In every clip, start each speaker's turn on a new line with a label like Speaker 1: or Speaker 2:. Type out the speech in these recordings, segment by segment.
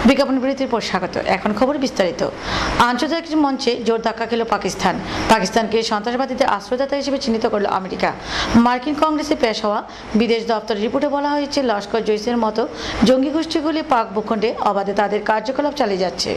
Speaker 1: বিজ্ঞাপন বিরতির পর স্বাগত। এখন খবর বিস্তারিত। আন্তর্জাতিক মঞ্চে জোর ধাক্কা খেল পাকিস্তান। পাকিস্তানকে সন্ত্রাসবাদীদের আশ্রয়দাতা হিসেবে চিহ্নিত করল আমেরিকা। মার্কিন কংগ্রেসে পেশ হওয়া বিদেশ দপ্তরের রিপোর্টে বলা হয়েছে, লস্কর জৈশের মতো জঙ্গি গোষ্ঠীগুলি পাক ভূখণ্ডে অবাধে তাদের কার্যকলাপ চালিয়ে যাচ্ছে।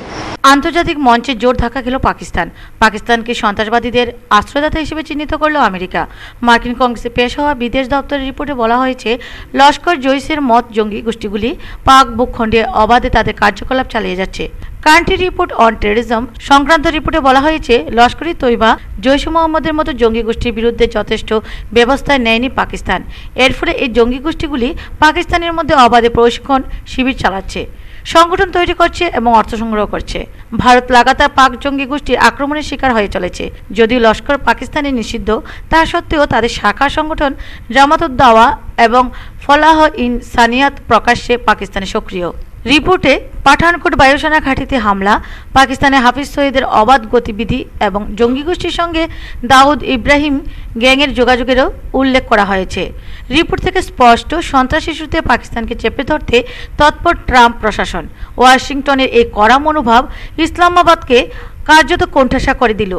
Speaker 1: আন্তর্জাতিক মঞ্চে জোর ধাক্কা খেল পাকিস্তান। পাকিস্তানকে সন্ত্রাসবাদীদের আশ্রয়দাতা হিসেবে চিহ্নিত করল আমেরিকা। মার্কিন কংগ্রেসে পেশ হওয়া বিদেশ দপ্তরের রিপোর্টে বলা হয়েছে, লস্কর জৈশের মত জঙ্গি গোষ্ঠীগুলি পাক ভূখণ্ডে অবাধে তাদের কার্যকলাপ চালিয়ে যাচ্ছে। কান্ট্রি রিপোর্ট অন টেররিজম সংক্রান্ত রিপোর্টে বলা হয়েছে, লস্কর ই তৈবা, জৈশ মোহাম্মদের মতো জঙ্গি গোষ্ঠীর বিরুদ্ধে যথেষ্ট ব্যবস্থা নেয়নি পাকিস্তান। এর ফলে এই জঙ্গি গোষ্ঠীগুলি পাকিস্তানের মধ্যে অবাধে প্রশিক্ষণ শিবির চালাচ্ছে, সংগঠন তৈরি করছে এবং অর্থ সংগ্রহ করছে। ভারত লাগাতার পাক জঙ্গি গোষ্ঠীর আক্রমণের শিকার হয়ে চলেছে। যদিও লস্কর পাকিস্তানে নিষিদ্ধ, তা সত্ত্বেও তাদের শাখা সংগঠন জামাত উদ দাওয়া এবং ফলাহ ইন সানিয়াত প্রকাশ্যে পাকিস্তানে সক্রিয়। রিপোর্টে পাঠানকোট বায়ুসেনা ঘাঁটিতে হামলা, পাকিস্তানে হাফিজ সঈদের অবাধ গতিবিধি এবং জঙ্গি গোষ্ঠীর সঙ্গে দাউদ ইব্রাহিম গ্যাংয়ের যোগাযোগেরও উল্লেখ করা হয়েছে। রিপোর্ট থেকে স্পষ্ট, সন্ত্রাস ইস্যুতে পাকিস্তানকে চেপে ধরতে তৎপর ট্রাম্প প্রশাসন। ওয়াশিংটনের এই কড়া মনোভাব ইসলামাবাদকে কার্যত কোণঠাসা করে দিল।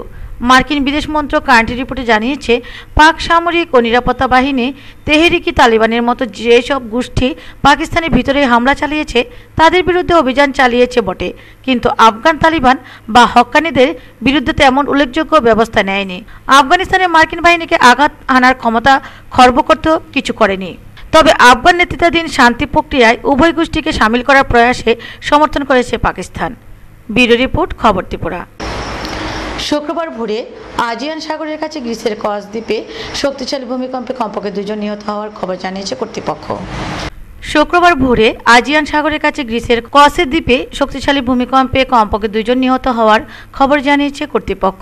Speaker 1: মার্কিন বিদেশ মন্ত্রক কান্ট্রি রিপোর্টে জানিয়েছে, পাক সামরিক ও নিরাপত্তা বাহিনী তেহরিকি তালিবানের মতো যেসব গোষ্ঠী পাকিস্তানের ভিতরে হামলা চালিয়েছে তাদের বিরুদ্ধে অভিযান চালিয়েছে বটে, কিন্তু আফগান তালিবান বা হক্কানিদের বিরুদ্ধে তেমন উল্লেখযোগ্য ব্যবস্থা নেয়নি। আফগানিস্তানে মার্কিন বাহিনীকে আঘাত হানার ক্ষমতা খর্ব করতে কিছু করেনি। তবে আফগান নেতৃত্বাধীন শান্তি প্রক্রিয়ায় উভয় গোষ্ঠীকে সামিল করার প্রয়াসে সমর্থন করেছে পাকিস্তান। ব্যুরো রিপোর্ট, খবর ত্রিপুরা। শুক্রবার ভোরে আজিয়ান সাগরের কাছে গ্রিসের কস দ্বীপে শক্তিশালী ভূমিকম্পে কমপক্ষে 2 জন নিহত হওয়ার খবর জানিয়েছে কর্তৃপক্ষ। শুক্রবার ভোরে আজিয়ান সাগরের কাছে গ্রিসের কসের দ্বীপে শক্তিশালী ভূমিকম্পে কমপক্ষে 2 জন নিহত হওয়ার খবর জানিয়েছে কর্তৃপক্ষ।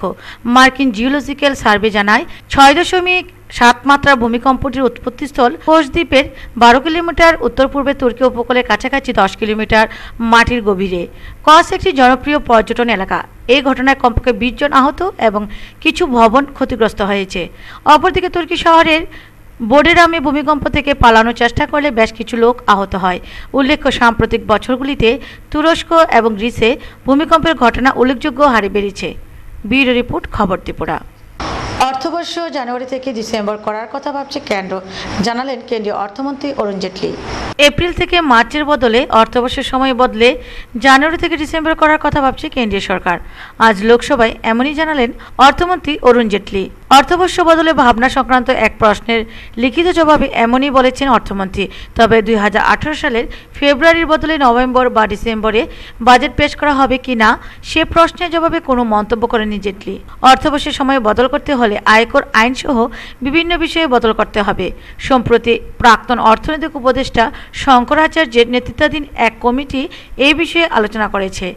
Speaker 1: মার্কিন জিওলজিক্যাল সার্ভে জানায়, 6.7 মাত্রার ভূমিকম্পটির উৎপত্তিস্থল কোস দ্বীপের 12 কিলোমিটার উত্তর পূর্বে তুর্কি উপকূলের কাছাকাছি 10 কিলোমিটার মাটির গভীরে। কস একটি জনপ্রিয় পর্যটন এলাকা। এই ঘটনায় কমপক্ষে 20 জন আহত এবং কিছু ভবন ক্ষতিগ্রস্ত হয়েছে। অপরদিকে তুর্কি শহরের বোডেরামে ভূমিকম্প থেকে পালানোর চেষ্টা করলে বেশ কিছু লোক আহত হয়। উল্লেখ্য, সাম্প্রতিক বছরগুলিতে তুরস্ক এবং গ্রিসে ভূমিকম্পের ঘটনা উল্লেখযোগ্য হারে বেড়েছে। ব্যুরো রিপোর্ট, খবর ত্রিপুরা। অর্থবর্ষ জানুয়ারি থেকে ডিসেম্বর করার কথা ভাবছে কেন্দ্র, জানালেন কেন্দ্রীয় অর্থমন্ত্রী অরুণ জেটলি। এপ্রিল থেকে মার্চের বদলে অর্থবর্ষের সময় বদলে জানুয়ারি থেকে ডিসেম্বর করার কথা ভাবছে কেন্দ্রীয় সরকার। আজ লোকসভায় এমনই জানালেন অর্থমন্ত্রী অরুণ জেটলি। অর্থবর্ষ বদলে ভাবনা সংক্রান্ত এক প্রশ্নের লিখিত জবাবে এমনই বলেছেন অর্থমন্ত্রী। তবে 2018 সালের ফেব্রুয়ারির বদলে নভেম্বর বা ডিসেম্বরে বাজেট পেশ করা হবে কি না সে প্রশ্নের জবাবে কোনো মন্তব্য করেনি জেটলি। অর্থবর্ষের সময় বদল করতে হলে আয়কর আইন সহ বিভিন্ন বিষয়ে বদল করতে হবে। সম্প্রতি প্রাক্তন অর্থনৈতিক উপদেষ্টা শঙ্করাচার্যের নেতৃত্বাধীন এক কমিটি এই বিষয়ে আলোচনা করেছে।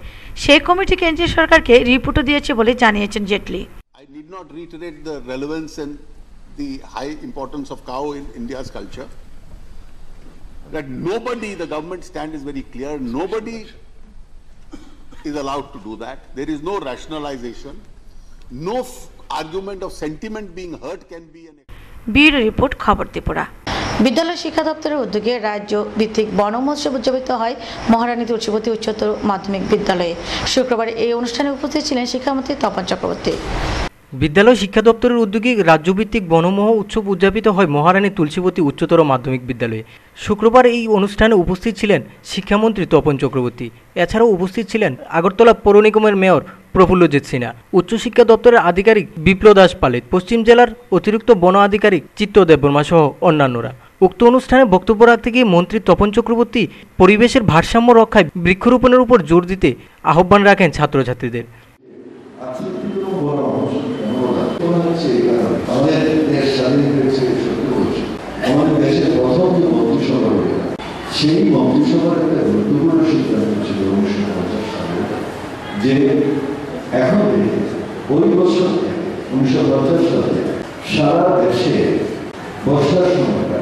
Speaker 1: সেই কমিটি কেন্দ্রীয় সরকারকে রিপোর্টও দিয়েছে বলে জানিয়েছেন Jaitley.
Speaker 2: I need not reiterate the relevance and the high importance of cow in India's culture. That nobody, the government stand is very clear, nobody is allowed to do that. There is no rationalization. No argument of sentiment being heard can be an...
Speaker 1: bureau report, খবর ত্রিপুরা। বিদ্যালয় শিক্ষা দপ্তরের উদ্যোগে রাজ্য ভিত্তিক বন মহোৎসব উদযাপিত হয় মহারানী তুলসীবতী উচ্চতর মাধ্যমিক বিদ্যালয়ে। শুক্রবার এই অনুষ্ঠানে উপস্থিত ছিলেন শিক্ষামন্ত্রী তপন চক্রবর্তী।
Speaker 3: বিদ্যালয় শিক্ষা দপ্তরের উদ্যোগে রাজ্যভিত্তিক বনমোহ উৎসব উদযাপিত হয় মহারানী তুলসীবতী উচ্চতর মাধ্যমিক বিদ্যালয়ে। শুক্রবার এই অনুষ্ঠানে উপস্থিত ছিলেন শিক্ষামন্ত্রী তপন চক্রবর্তী। এছাড়াও উপস্থিত ছিলেন আগরতলা পৌর নিগমের মেয়র প্রফুল্লজিৎ সিনহা, উচ্চশিক্ষা দপ্তরের আধিকারিক বিপ্লব দাস পালিত, পশ্চিম জেলার অতিরিক্ত বন আধিকারিক চিত্ত দেববর্মা সহ অন্যান্যরা। উক্ত অনুষ্ঠানে বক্তব্য রাখতে গিয়ে মন্ত্রী তপন চক্রবর্তী পরিবেশের ভারসাম্য রক্ষায় বৃক্ষরোপণের উপর জোর দিতে আহ্বান রাখেন ছাত্রছাত্রীদের।
Speaker 4: আমাদের দেশ স্বাধীন হয়েছে 70 বছর। আমাদের দেশের প্রথম যে মন্ত্রিসভা সেই মন্ত্রিসভার একটা গুরুত্বপূর্ণ সিদ্ধান্ত ছিল 1950 সালে, যে এখন ওই বছর 1950 সালে সারা দেশে বর্ষার সময়টা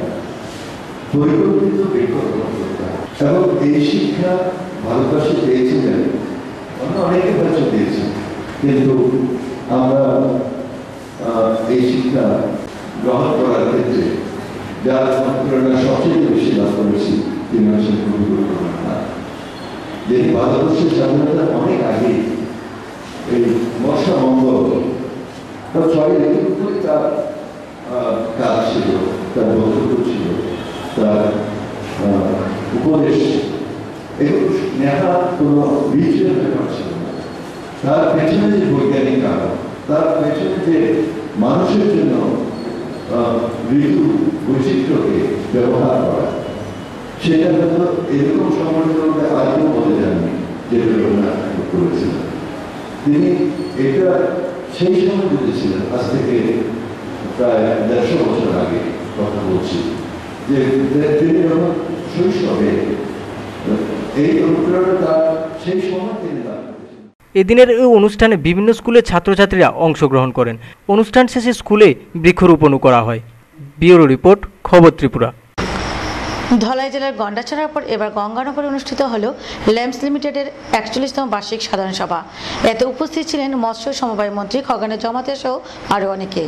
Speaker 4: পরিকল্পিত বৃক্ষরোপণ করতে হবে। এবং এই শিক্ষা ভারতবাসী পেয়েছিলেন, আমরা অনেকে হয়তো দিয়েছি, কিন্তু আমরা এই শিক্ষা গ্রহণ করার ক্ষেত্রে যার মন্ত্রণা সবচেয়ে বেশি লাভ করেছি তিনি হচ্ছেন কবি রবীন্দ্রনাথ। যে ভারতবর্ষের স্বাধীনতার অনেক আগে এই বর্ষা মঙ্গল তার ছয় তার কাজ ছিল, তার বক্তব্য ছিল, তার উপদেশ, এগুলো নেওয়া কোনো রিচুয়াল ব্যাপার ছিল না। তার পেছনে যে বৈজ্ঞানিক কারণ, তার পেছনে যে মানুষের জন্য ঋতু বৈচিত্র্যকে ব্যবহার করা, সেটা হয়তো এরকম সংগঠন আজও বলে যাননি যেটা রবীন্দ্রনাথ ঠাকুর করেছিলেন। তিনি এটা সেই সময় বুঝেছিলেন, আজ থেকে প্রায় 150 বছর আগে কথা বলছি, যে তিনি যখন শৈশবে এই অনুপ্রেরণা তার সেই সময় তিনি লাভ করেছেন।
Speaker 3: এদিনের এই অনুষ্ঠানে বিভিন্ন স্কুলের ছাত্রছাত্রীরা অংশগ্রহণ করেন। অনুষ্ঠান শেষে স্কুলে বৃক্ষরোপণও করা হয়। ব্যুরো রিপোর্ট, খবর ত্রিপুরা।
Speaker 1: ধলাই জেলার গন্ডাছড়ার পর এবার গঙ্গানগরে অনুষ্ঠিত হলো ল্যাম্পস লিমিটেডের 41তম বার্ষিক সাধারণ সভা। এতে উপস্থিত ছিলেন মৎস্য সমবায় মন্ত্রী খগেন জমাতিয়া সহ আরও অনেকে।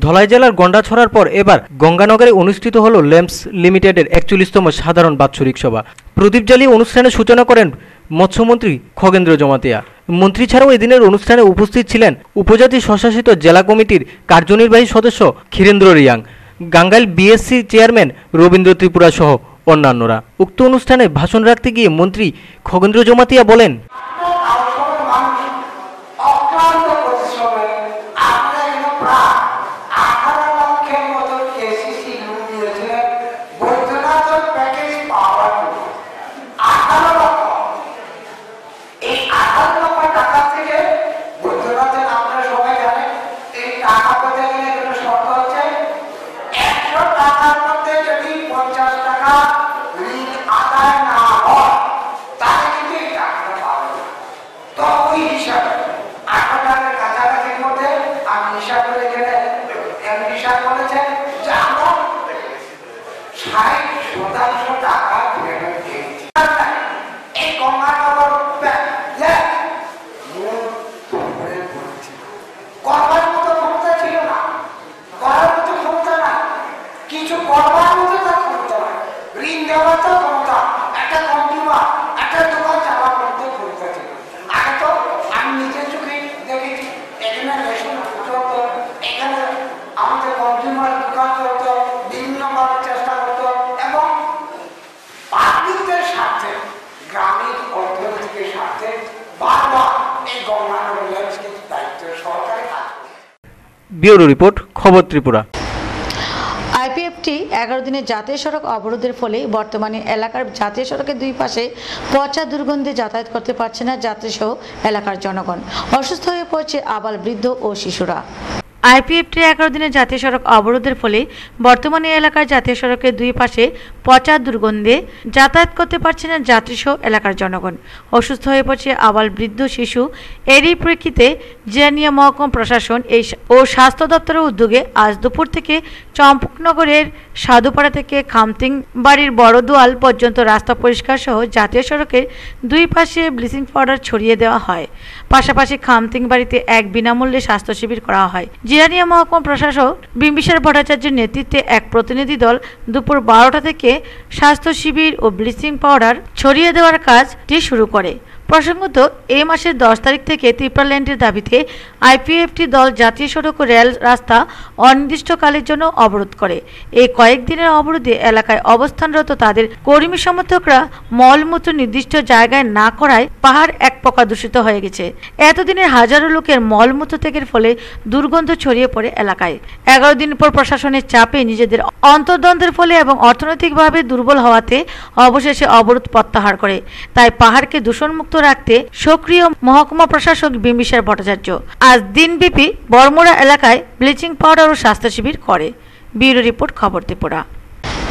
Speaker 3: ধলাই জেলার গন্ডাছড়ার পর এবার গঙ্গানগরে অনুষ্ঠিত হলো ল্যাম্পস লিমিটেডের 41তম সাধারণ বাৎসরিক সভা। প্রদীপ জ্বালিয়ে অনুষ্ঠানের সূচনা করেন মৎস্যমন্ত্রী খগেন্দ্র জমাতিয়া। মন্ত্রী ছাড়াও এদিনের অনুষ্ঠানে উপস্থিত ছিলেন উপজাতি স্বশাসিত জেলা কমিটির কার্যনির্বাহী সদস্য ক্ষীরেন্দ্র রিয়াং, গাঙ্গাইল বিএসসি চেয়ারম্যান রবীন্দ্র ত্রিপুরা সহ অন্যান্যরা। উক্ত অনুষ্ঠানে ভাষণ রাখতে গিয়ে মন্ত্রী খগেন্দ্র জমাতিয়া বলেন, ব্যুরো রিপোর্ট, খবর ত্রিপুরা।
Speaker 1: আইপিএফটি 11 দিনের জাতীয় সড়ক অবরোধের ফলে বর্তমানে এলাকার জাতীয় সড়কের দুই পাশে পচা দুর্গন্ধে যাতায়াত করতে পারছে না যাত্রী সহ এলাকার জনগণ। অসুস্থ হয়ে পড়ছে আবাল বৃদ্ধ ও শিশুরা। আইপিএফটি 11 দিনের জাতীয় সড়ক অবরোধের ফলে বর্তমানে এলাকার জাতীয় সড়কের দুই পাশে পচা দুর্গন্ধে যাতায়াত করতে পারছে না যাত্রীসহ এলাকার জনগণ। অসুস্থ হয়ে পড়ছে আবাল বৃদ্ধ শিশু। এরই প্রেক্ষিতে জিরানিয়া মহকুমা প্রশাসন ও স্বাস্থ্য দপ্তরের উদ্যোগে আজ দুপুর থেকে চম্পকনগরের সাধুপাড়া থেকে খামতিং বাড়ির বড়দোয়াল পর্যন্ত রাস্তা পরিষ্কার সহ জাতীয় সড়কের দুই পাশে ব্লিচিং পাউডার ছড়িয়ে দেওয়া হয়। পাশাপাশি খামতিং বাড়িতে এক বিনামূল্যে স্বাস্থ্য শিবির করা হয়। জিরানিয়া মহকুমা প্রশাসক বিম্বিসার ভট্টাচার্যের নেতৃত্বে এক প্রতিনিধি দল দুপুর 12টা থেকে স্বাস্থ্য শিবির ও ব্লিচিং পাউডার ছড়িয়ে দেওয়ার কাজটি শুরু করে। প্রসঙ্গত, এই মাসের 10 তারিখ থেকে ত্রিপুরাল্যান্ডের দাবিতে আইপিএফটি দল জাতীয় সড়ক ও রেল রাস্তা অনির্দিষ্টকালের জন্য অবরোধ করে। এই কয়েকদিনের অবরোধে এলাকায় অবস্থানরত তাদের কর্মী সমর্থকরা মলমূত্র নির্দিষ্ট জায়গায় না করায় পাহাড় এক প্রকার দূষিত হয়ে গেছে। এতদিনের হাজারো লোকের মলমূত্র ত্যাগের ফলে দুর্গন্ধ ছড়িয়ে পড়ে এলাকায়। 11 দিন পর প্রশাসনের চাপে নিজেদের অন্তর্দ্বন্দ্বের ফলে এবং অর্থনৈতিকভাবে দুর্বল হওয়াতে অবশেষে অবরোধ প্রত্যাহার করে। তাই পাহাড়কে দূষণমুক্ত রাখতে সক্রিয় মহকুমা প্রশাসক বিম্বিসার ভট্টাচার্য আজ দিনব্যাপী বড়মোড়া এলাকায় ব্লিচিং পাউডার ও স্বাস্থ্য শিবির করে। ব্যুরো রিপোর্ট, খবর ত্রিপুরা।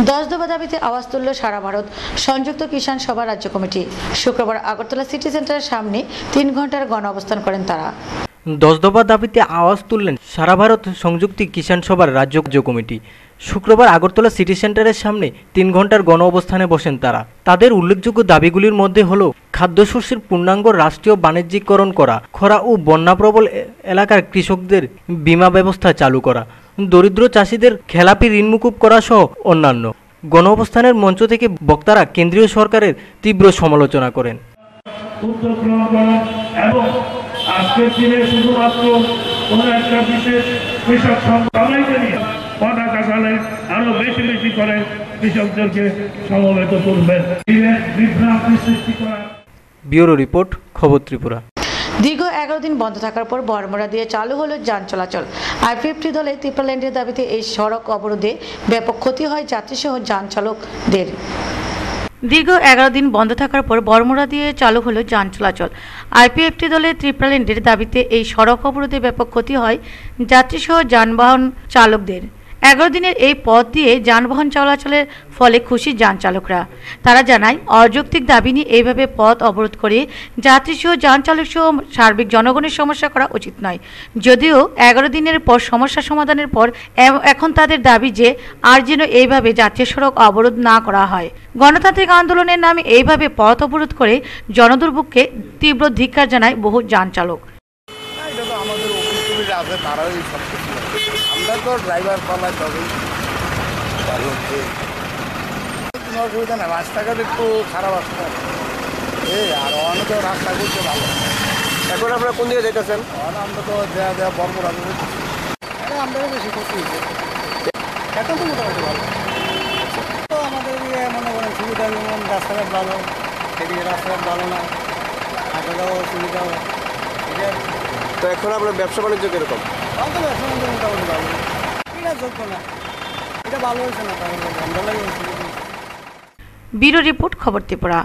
Speaker 1: 10 দফা দাবিতে আওয়াজ তুলল সারা ভারত সংযুক্ত কিষাণ সভা রাজ্য কমিটি। শুক্রবার আগরতলা সিটি সেন্টারের সামনে 3 ঘন্টার গণ অবস্থান করেন তারা।
Speaker 3: 10 দফা দাবিতে আওয়াজ তুললেন সারা ভারত সংযুক্ত কিষাণ সভার রাজ্য কমিটি। শুক্রবার আগরতলা সিটি সেন্টারের সামনে 3 ঘন্টার গণ অবস্থানে বসেন তারা। তাদের উল্লেখযোগ্য দাবিগুলির মধ্যে হল খাদ্যশস্যের পূর্ণাঙ্গ রাষ্ট্রীয় বাণিজ্যিকরণ করা, খরা ও বন্যাপ্রবল এলাকার কৃষকদের বীমা ব্যবস্থা চালু করা, দরিদ্র চাষিদের খেলাপি ঋণ মুকুব করা সহ অন্যান্য। গণ অবস্থানের মঞ্চ থেকে বক্তারা কেন্দ্রীয় সরকারের তীব্র সমালোচনা করেন।
Speaker 5: উদ্যোগ গ্রহণ করা এবং আজকের দিনে শুধুমাত্র কোনো একটা বিশেষ কৃষক সংঘ সবাইকে নিয়ে পতাকা চালে আরো বেশি বেশি করে কৃষকদেরকে সমবেত করবেন, বিভ্রান্তি সৃষ্টি করা।
Speaker 3: ব্যুরো রিপোর্ট, খবর ত্রিপুরা।
Speaker 1: দীর্ঘ 11 দিন বন্ধ থাকার পর বড়মুড়া দিয়ে চালু হলো যান চলাচল। আইপিএফটি দলের ত্রিপ্রাল্যান্ডের দাবিতে এই সড়ক অবরোধে ব্যাপক ক্ষতি হয় যাত্রীসহ যান চালকদের। দীর্ঘ 11 দিন বন্ধ থাকার পর বড়মুড়া দিয়ে চালু হলো যান চলাচল। আইপিএফটি দলের ত্রিপ্রাল্যান্ডের দাবিতে এই সড়ক অবরোধে ব্যাপক ক্ষতি হয় যাত্রীসহ যানবাহন চালকদের। 11 দিনের এই পথ দিয়ে যানবাহন চলাচলের ফলে খুশি যান চালকরা। তারা জানায়, অযৌক্তিক দাবি নিয়ে এইভাবে পথ অবরোধ করে যাত্রীসহ যান চালক সহ সার্বিক জনগণের সমস্যা করা উচিত নয়। যদিও 11 দিনের পর সমস্যা সমাধানের পর এখন তাদের দাবি যে আর যেন এইভাবে জাতীয় সড়ক অবরোধ না করা হয়। গণতান্ত্রিক আন্দোলনের নামে এইভাবে পথ অবরোধ করে জনদুর্ভোগকে তীব্র ধিক্কার জানায় বহু যান চালক।
Speaker 6: এটা তো আমাদের অফিস আছে, তারাই সব কিছু, আমরা তো ড্রাইভার পালাই তবেই ভালো হচ্ছে। কোনো অসুবিধা না, রাস্তাঘাট একটু খারাপ আসতে আর অনেক রাস্তা করছে ভালো। এখন আপনারা কোন দিকে যেতেছেন? আমরা তো দেয়া বর্মরা আমরা বেশি ক্ষতি হয়েছে, এখন তো মোটামুটি ভালো। তো আমাদের মনে করেন সুবিধা, যেমন রাস্তাঘাট ভালো, এদিকে রাস্তাঘাট ভালো না, হাঁটা যাওয়া অসুবিধা হয়। তো এখন আপনার ব্যবসা বাণিজ্য কিরকম? আমাদের ব্যবসা বাণিজ্য মোটামুটি ভালো, এটা যোগ্য না, এটা ভালো হয়েছে না, তাহলে ঝামেলা লাগে।
Speaker 1: ব্যুরো রিপোর্ট, খবর ত্রিপুরা।